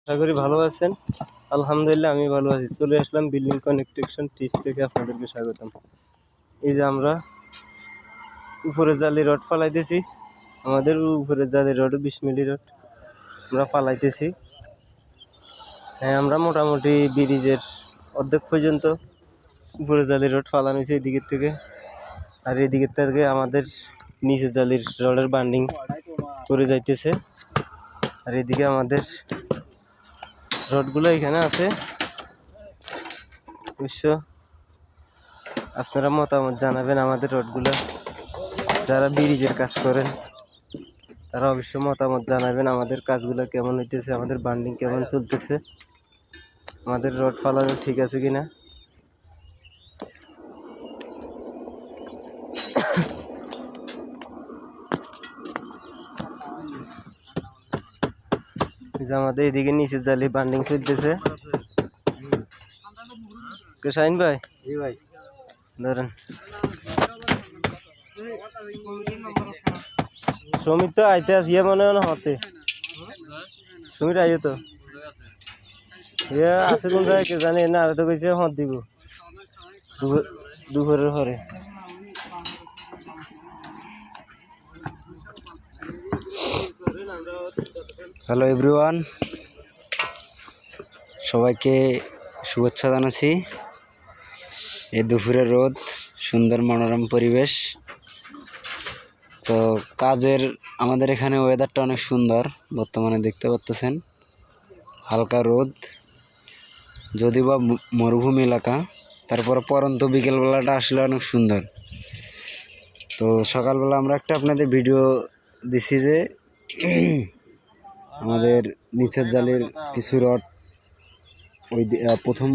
আশা করি ভালো আছেন। আলহামদুলিল্লাহ আমি ভালো আছি। চলে আসলাম বিল্ডিং কনস্ট্রাকশন টিপস থেকে আপনাদেরকে স্বাগতম। এই যে আমরা উপরে জালি রড ফালাইতেছি, আমাদের উপরে জালি রড 20 মিলি রড আমরা ফালাইতেছি। হ্যাঁ, আমরা মোটামুটি ব্রিজের অর্ধেক পর্যন্ত উপরে জালি রড ফালানো হয়েছে এদিকের থেকে, আর এদিকের থেকে আমাদের নিচে জালির রডের বান্ডিং করে যাইতেছে। আর এদিকে আমাদের রডগুলো এখানে আছে। অবশ্য আপনারা মতামত জানাবেন আমাদের রডগুলো, যারা ব্রিজের কাজ করেন তারা অবশ্যই মতামত জানাবেন আমাদের কাজগুলো কেমন হইতেছে, আমাদের বান্ডিং কেমন চলতেছে, আমাদের রড ফালানো ঠিক আছে কিনা। আমাদের এদিকে নিচের জালি বান্ডিং চলতেছে। শাহিন ভাই, জি ভাই ধরেন। শ্রমিক তো আইতে আসিয়া মনে হয় হতে শ্রমিক আইয়ে তো আছে কোন জায়গায় কে জানে না, আর তো কইছে হত দিব দুপুরের পরে। হ্যালো এভরিওয়ান, সবাইকে শুভেচ্ছা জানাচ্ছি। এই দুপুরের রোদ, সুন্দর মনোরম পরিবেশ। তো কাজের আমাদের এখানে ওয়েদারটা অনেক সুন্দর, বর্তমানে দেখতে পাচ্ছেন হালকা রোদ, যদিও বা মরুভূমি এলাকা, তারপরে পরন্ত বিকেলবেলাটা আসলে অনেক সুন্দর। তো সকালবেলা আমরা একটা আপনাদের ভিডিও দিছি যে আমাদের নিচের জালের কিছু রড ওই প্রথম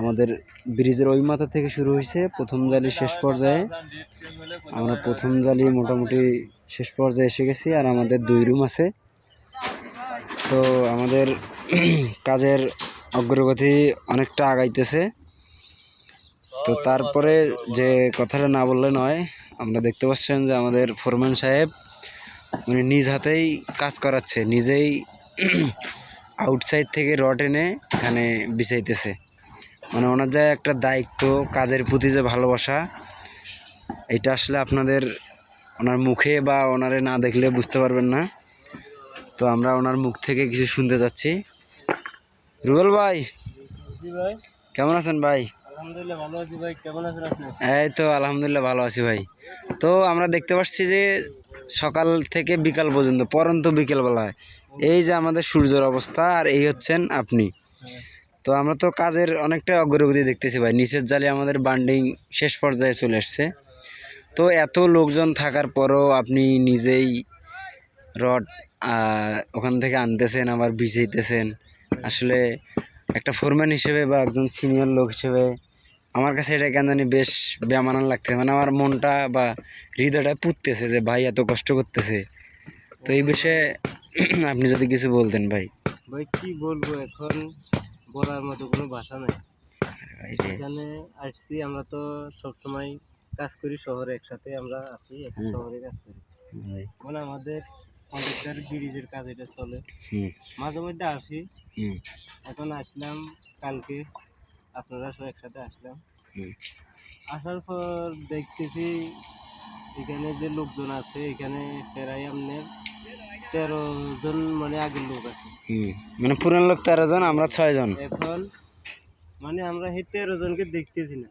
আমাদের ব্রিজের ওই মাথা থেকে শুরু হয়েছে, প্রথম জালি শেষ পর্যায়ে আমরা প্রথম জালি মোটামুটি শেষ পর্যায়ে এসে গেছি। আর আমাদের 2 রুম আছে। তো আমাদের কাজের অগ্রগতি অনেকটা আগাইতেছে। তো তারপরে যে কথাটা না বললে নয়, আমরা দেখতে পাচ্ছেন যে আমাদের ফোরম্যান সাহেব উনি নিজ হাতেই কাজ করাচ্ছে, নিজেই আউটসাইড থেকে রড এনে এখানে বিছাইতেছে। মানে ওনার যা একটা দায়িত্ব, কাজের প্রতি যে ভালোবাসা, এটা আসলে আপনাদের ওনার মুখে বা ওনারে না দেখলে বুঝতে পারবেন না। তো আমরা ওনার মুখ থেকে কিছু শুনতে যাচ্ছি। রুবেল ভাই, জি ভাই, কেমন আছেন ভাই? আলহামদুলিল্লাহ ভালো আছি ভাই, কেমন আছেন আপনি? এই তো আলহামদুলিল্লাহ ভালো আছি ভাই। তো আমরা দেখতে পাচ্ছি যে সকাল থেকে বিকাল পর্যন্ত, পরন্ত বিকেলবেলায় এই যে আমাদের সূর্যের অবস্থা, আর এই হচ্ছেন আপনি। তো আমরা তো কাজের অনেকটা অগ্রগতি দেখতেছি ভাই। নিচের জালে আমাদের বান্ডিং শেষ পর্যায়ে চলে আসছে। তো এত লোকজন থাকার পরও আপনি নিজেই রড ওখান থেকে আনতেছেন, আবার বিছাইতেছেন। আসলে একটা ফোরম্যান হিসেবে বা একজন সিনিয়র লোক হিসেবে আমার কাছে এটা কেন জানি বেশ বেমানান লাগছে। মানে আমার মনটা বা হৃদয়টা পুড়তেছে যে ভাই এত কষ্ট করতেছে। তো এই বিষয়ে আপনি যদি কিছু বলতেন ভাই। ভাই কি বলবো, এখন বলার মতো কোনো ভাষা নাই। এখানে আসছি, আমরা তো সবসময় কাজ করি শহরে, একসাথে আমরা আছি, এক শহরে কাজ করি। মানে আমাদের কন্ট্রাক্টর ব্রিজের কাজ এটা চলে, মাঝে মধ্যে আসি। এখন আসলাম কালকে, আপনারা সব একসাথে আসলাম। আসার পর দেখতেছি এখানে যে লোকজন আছে, এখানে প্রায় আপনার 13 জন মানে আগের লোক আছে। মানে পুরান লোক 13 জন, আমরা 6 জন। এখন মানে আমরা এই 13 জনকে দেখতেছি না,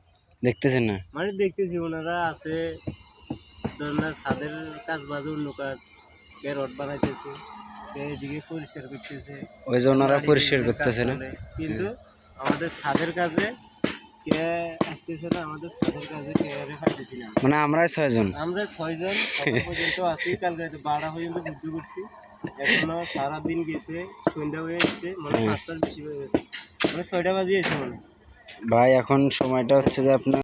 দেখতেছেন না? মানে দেখতেছি ওনারা আছে, ধরেন ছাদের কাজ বাজে, অন্য কাজ, কে রড বানাইতেছে, কে এদিকে পরিষ্কার করতেছে, ওই যে ওনারা পরিষ্কার করতেছে না, কিন্তু আমাদের ছাদের কাজে কে আসতেছে না, আমাদের ছাদের কাজে কে পাইতেছি না। মানে আমরা 6 জন, আমরা 6 জন পর্যন্ত আছি। কালকে 12 পর্যন্ত যুদ্ধ করছি, এখনো সারাদিন গেছে, সন্ধ্যা হয়ে এসছে, মানে 5টার বেশি হয়ে গেছে, মানে 6টা বাজে এসে মনে ভাই। এখন সময়টা হচ্ছে যে আপনার